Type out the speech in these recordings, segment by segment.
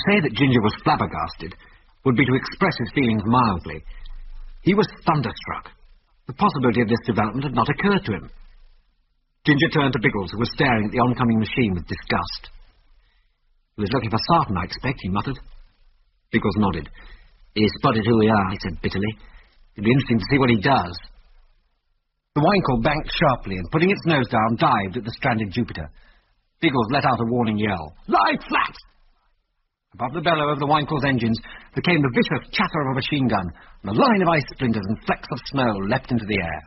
say that Ginger was flabbergasted would be to express his feelings mildly. He was thunderstruck. The possibility of this development had not occurred to him. Ginger turned to Biggles, who was staring at the oncoming machine with disgust. "He was looking for Sarton, I expect," he muttered. Biggles nodded. "He spotted who we are," he said bitterly. "It'd be interesting to see what he does." The Winkle banked sharply and, putting its nose down, dived at the stranded Jupiter. Biggles let out a warning yell. "Lie flat!" Above the bellow of the Winkle's engines there came the vicious chatter of a machine gun, and a line of ice splinters and flecks of snow leapt into the air.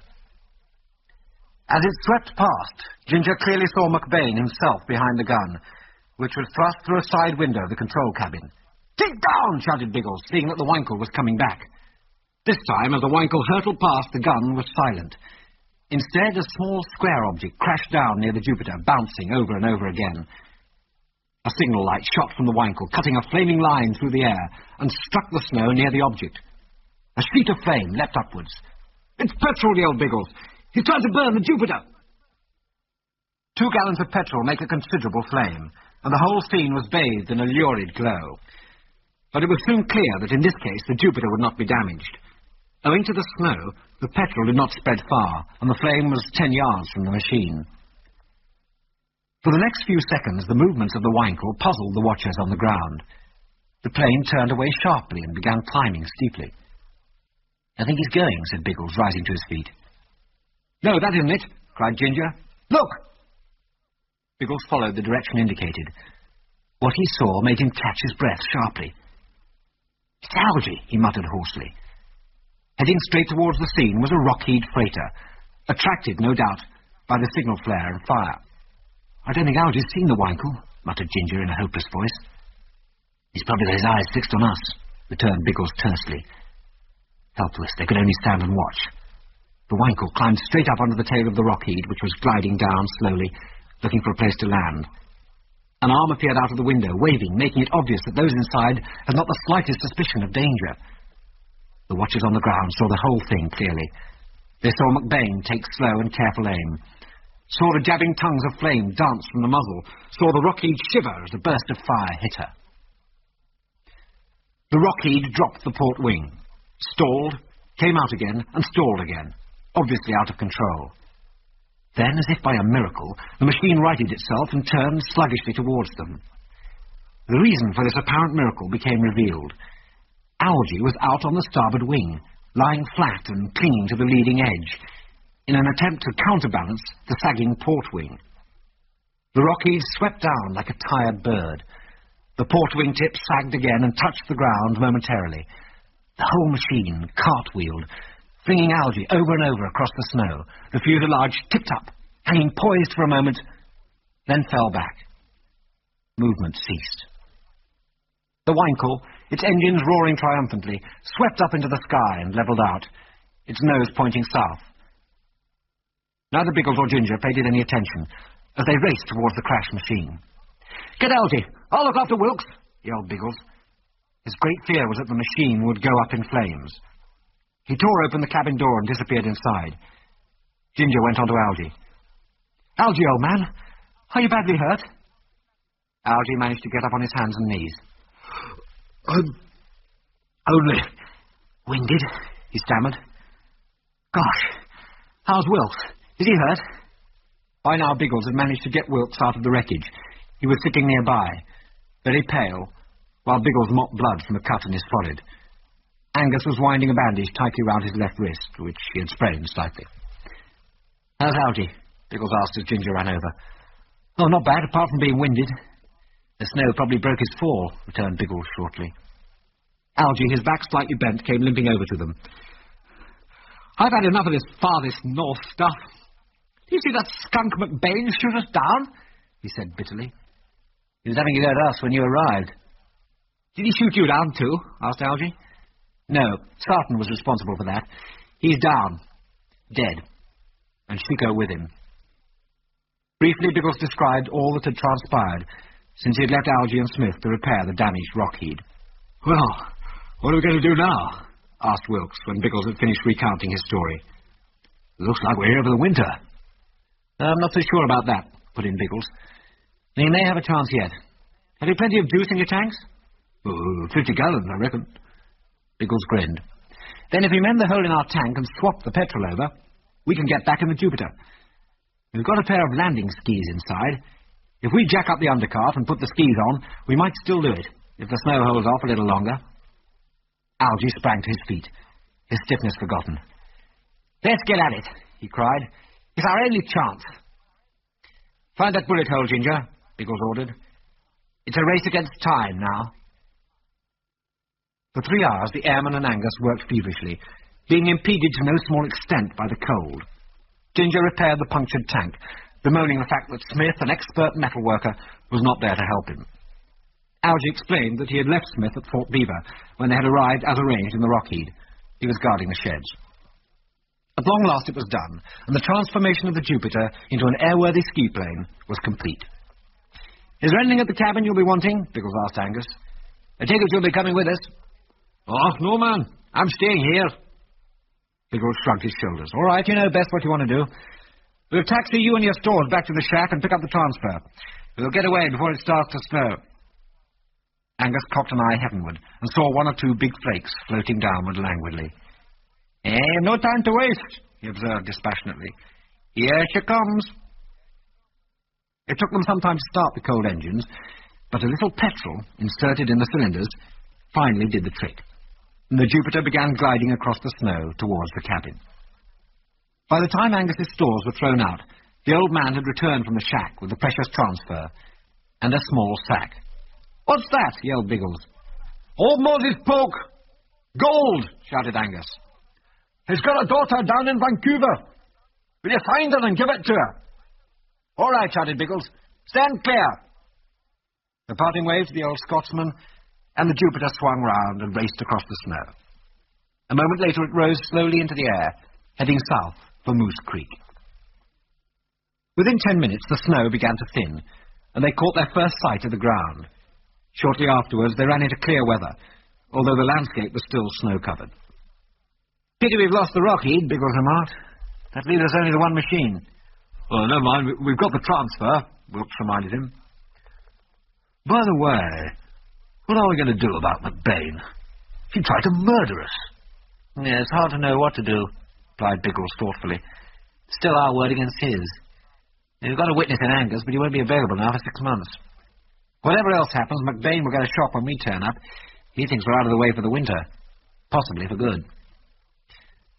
As it swept past, Ginger clearly saw McBain himself behind the gun, which was thrust through a side window of the control cabin. "Keep down!" shouted Biggles, seeing that the Winkle was coming back. This time, as the Winkle hurtled past, the gun was silent. Instead, a small square object crashed down near the Jupiter, bouncing over and over again. A signal light shot from the Winkle, cutting a flaming line through the air, and struck the snow near the object. A sheet of flame leapt upwards. "It's petrol!" yelled Biggles. "He's trying to burn the Jupiter!" 2 gallons of petrol make a considerable flame, and the whole scene was bathed in a lurid glow. But it was soon clear that in this case the Jupiter would not be damaged. Owing to the snow, the petrol did not spread far, and the flame was 10 yards from the machine. For the next few seconds, the movements of the Winkle puzzled the watchers on the ground. The plane turned away sharply and began climbing steeply. "I think he's going," said Biggles, rising to his feet. "No, that isn't it," cried Ginger. "Look!" Biggles followed the direction indicated. What he saw made him catch his breath sharply. "It's Algy," he muttered hoarsely. Heading straight towards the scene was a rock-keyed freighter, attracted, no doubt, by the signal flare and fire. "I don't think Algy's seen the Winkle," muttered Ginger in a hopeless voice. "He's probably got his eyes fixed on us," returned Biggles tersely. Helpless, they could only stand and watch. The Winkle climbed straight up under the tail of the rock-keyed, which was gliding down slowly, looking for a place to land. An arm appeared out of the window, waving, making it obvious that those inside had not the slightest suspicion of danger. The watchers on the ground saw the whole thing clearly. They saw McBain take slow and careful aim, saw the jabbing tongues of flame dance from the muzzle, saw the rock-keyed shiver as a burst of fire hit her. The rock-keyed dropped the port wing, stalled, came out again, and stalled again, obviously out of control. Then, as if by a miracle, the machine righted itself and turned sluggishly towards them. The reason for this apparent miracle became revealed. Algy was out on the starboard wing, lying flat and clinging to the leading edge, in an attempt to counterbalance the sagging port wing. The rock-keyed swept down like a tired bird. The port wing tip sagged again and touched the ground momentarily. The whole machine cartwheeled, flinging Algy over and over across the snow. The fuselage tipped up, hanging poised for a moment, then fell back. Movement ceased. The Winkle, its engines roaring triumphantly, swept up into the sky and levelled out, its nose pointing south. Neither Biggles or Ginger paid it any attention as they raced towards the crashed machine. "Get Algy! I'll look after Wilks!" yelled Biggles. His great fear was that the machine would go up in flames. He tore open the cabin door and disappeared inside. Ginger went on to Algy. "Algy, old man, are you badly hurt?" Algy managed to get up on his hands and knees. "I'm only winded," he stammered. "Gosh, how's Wilks? Is he hurt?" By now Biggles had managed to get Wilks out of the wreckage. He was sitting nearby, very pale, while Biggles mopped blood from a cut in his forehead. Angus was winding a bandage tightly round his left wrist, which he had sprained slightly. "How's Algy?" Biggles asked as Ginger ran over. "Oh, not bad, apart from being winded." "The snow probably broke his fall," returned Biggles shortly. Algy, his back slightly bent, came limping over to them. "I've had enough of this farthest north stuff. Do you see that skunk McBain shoot us down?" he said bitterly. "He was having it at us when you arrived." "Did he shoot you down too?" asked Algy. "No, Sarton was responsible for that. He's down, dead, and Chico with him." Briefly, Biggles described all that had transpired since he had left Algy and Smyth to repair the damaged rock-keyed. "Well, what are we going to do now?" asked Wilks when Biggles had finished recounting his story. "Looks like we're here for the winter." "I'm not so sure about that," put in Biggles. "We may have a chance yet. Have you plenty of juice in your tanks?" Oh, 50 gallons, I reckon. Biggles grinned. Then if we mend the hole in our tank and swap the petrol over, we can get back in the Jupiter. We've got a pair of landing skis inside. If we jack up the undercart and put the skis on, we might still do it, if the snow holds off a little longer. Algy sprang to his feet, his stiffness forgotten. Let's get at it, he cried. It's our only chance. Find that bullet hole, Ginger, Biggles ordered. It's a race against time now. For 3 hours, the airman and Angus worked feverishly, being impeded to no small extent by the cold. Ginger repaired the punctured tank, bemoaning the fact that Smyth, an expert metalworker, was not there to help him. Algy explained that he had left Smyth at Fort Beaver when they had arrived as arranged in the Rockheed. He was guarding the sheds. At long last it was done, and the transformation of the Jupiter into an airworthy ski plane was complete. Is there anything at the cabin you'll be wanting? Biggles asked Angus. I take it you'll be coming with us. Oh, no, man. I'm staying here. Biggles shrugged his shoulders. All right, you know best what you want to do. We'll taxi you and your stores back to the shack and pick up the transfer. We'll get away before it starts to snow. Angus cocked an eye heavenward and saw 1 or 2 big flakes floating downward languidly. No time to waste, he observed dispassionately. Here she comes. It took them some time to start the cold engines, but a little petrol, inserted in the cylinders, finally did the trick, and the Jupiter began gliding across the snow towards the cabin. By the time Angus's stores were thrown out, the old man had returned from the shack with the precious transfer and a small sack. What's that? Yelled Biggles. Old Mose's poke! Gold! Shouted Angus. He's got a daughter down in Vancouver. Will you find her and give it to her? All right, shouted Biggles. Stand clear. The parting waved to the old Scotsman, and the Jupiter swung round and raced across the snow. A moment later it rose slowly into the air, heading south for Moose Creek. Within 10 minutes the snow began to thin, and they caught their first sight of the ground. Shortly afterwards they ran into clear weather, although the landscape was still snow-covered. Pity we've lost the Rockheed, Biggles remarked. That leaves us only the one machine. Well, never mind, we've got the transfer, Wilks reminded him. By the way, what are we going to do about McBain? He tried to murder us. Yeah, it's hard to know what to do, replied Biggles thoughtfully. Still our word against his. We've got a witness in Angus, but he won't be available now for 6 months. Whatever else happens, McBain will get a shock when we turn up. He thinks we're out of the way for the winter. Possibly for good.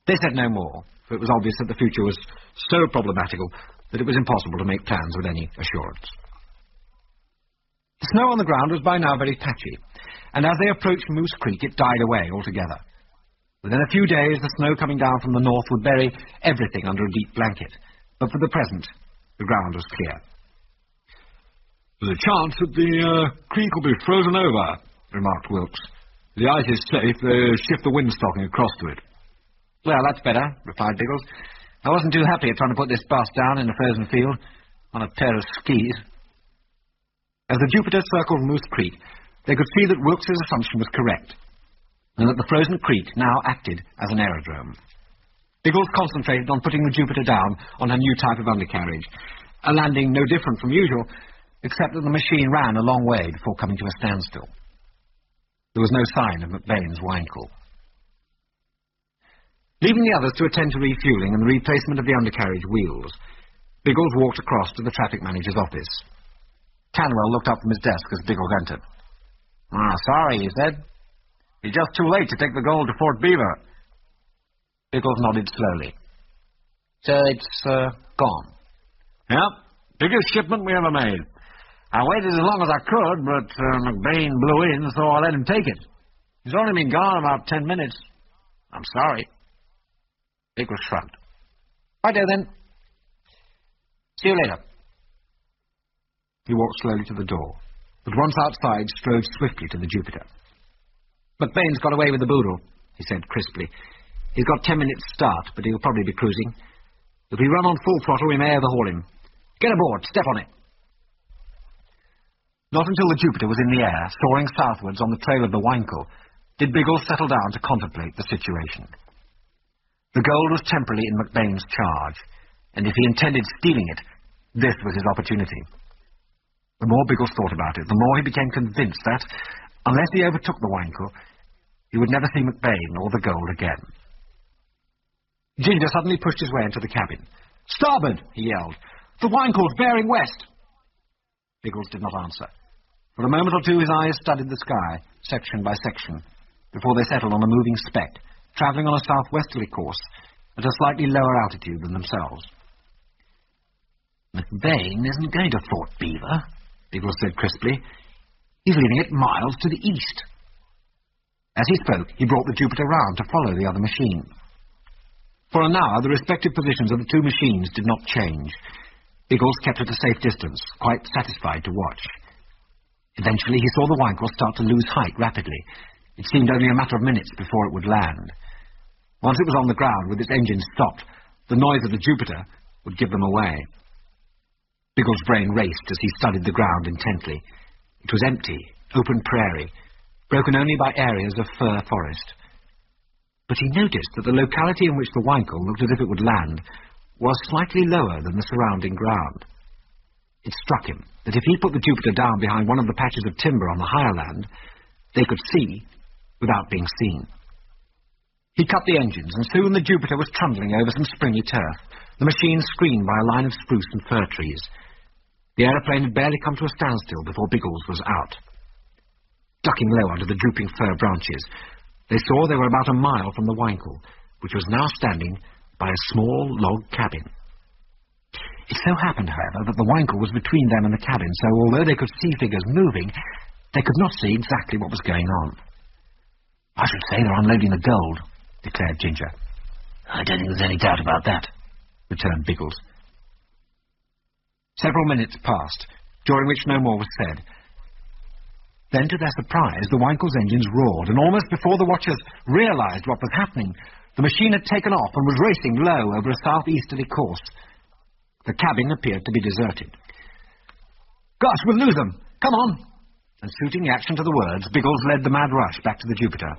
They said no more, for it was obvious that the future was so problematical that it was impossible to make plans with any assurance. The snow on the ground was by now very patchy, and as they approached Moose Creek it died away altogether. Within a few days the snow coming down from the north would bury everything under a deep blanket, but for the present the ground was clear. There's a chance that the creek will be frozen over, remarked Wilks. The ice is safe, they shift the windstocking across to it. Well, that's better, replied Biggles. I wasn't too happy at trying to put this bus down in a frozen field on a pair of skis. As the Jupiter circled Moose Creek, they could see that Wilks's assumption was correct, and that the frozen creek now acted as an aerodrome. Biggles concentrated on putting the Jupiter down on her new type of undercarriage, a landing no different from usual, except that the machine ran a long way before coming to a standstill. There was no sign of McBain's winecool. Leaving the others to attend to refuelling and the replacement of the undercarriage wheels, Biggles walked across to the traffic manager's office. Canwell looked up from his desk as Biggles entered. Sorry, he said. It's just too late to take the gold to Fort Beaver. Biggles nodded slowly. So it's gone? Yep, biggest shipment we ever made. I waited as long as I could, but McBain blew in, so I let him take it. He's only been gone about 10 minutes. I'm sorry. Biggles shrugged. Righto then. See you later. He walked slowly to the door, but once outside strode swiftly to the Jupiter. McBain's got away with the boodle, he said crisply. He's got 10 minutes start, but he'll probably be cruising. If we run on full throttle, we may overhaul him. Get aboard, step on it. Not until the Jupiter was in the air, soaring southwards on the trail of the winecool, did Biggles settle down to contemplate the situation. The gold was temporarily in McBain's charge, and if he intended stealing it, this was his opportunity. The more Biggles thought about it, the more he became convinced that, Unless he overtook the Winkle, he would never see McBain or the gold again. Ginger suddenly pushed his way into the cabin. "Starboard!" he yelled. "The Winkle's bearing west!" Biggles did not answer. For a moment or two his eyes studied the sky, section by section, before they settled on a moving speck, travelling on a southwesterly course at a slightly lower altitude than themselves. "McBain isn't going to Fort Beaver," Biggles said crisply. "He's leaving it miles to the east." As he spoke, he brought the Jupiter round to follow the other machine. For an hour, the respective positions of the two machines did not change. Biggles kept at a safe distance, quite satisfied to watch. Eventually, he saw the Winkle start to lose height rapidly. It seemed only a matter of minutes before it would land. Once it was on the ground, with its engines stopped, the noise of the Jupiter would give them away. Biggles' brain raced as he studied the ground intently. It was empty, open prairie, broken only by areas of fir forest. But he noticed that the locality in which the Winkle looked as if it would land was slightly lower than the surrounding ground. It struck him that if he put the Jupiter down behind one of the patches of timber on the higher land, they could see without being seen. He cut the engines, and soon the Jupiter was trundling over some springy turf, the machine screened by a line of spruce and fir trees. The aeroplane had barely come to a standstill before Biggles was out. Ducking low under the drooping fir branches, they saw they were about a mile from the Winkle, which was now standing by a small log cabin. It so happened, however, that the Winkle was between them and the cabin, so although they could see figures moving, they could not see exactly what was going on. "I should say they're unloading the gold," declared Ginger. "I don't think there's any doubt about that," returned Biggles. Several minutes passed, during which no more was said. Then, to their surprise, the Winkle's engines roared, and almost before the watchers realized what was happening, the machine had taken off and was racing low over a southeasterly course. The cabin appeared to be deserted. "Gosh, we'll lose them! Come on!" And suiting the action to the words, Biggles led the mad rush back to the Jupiter.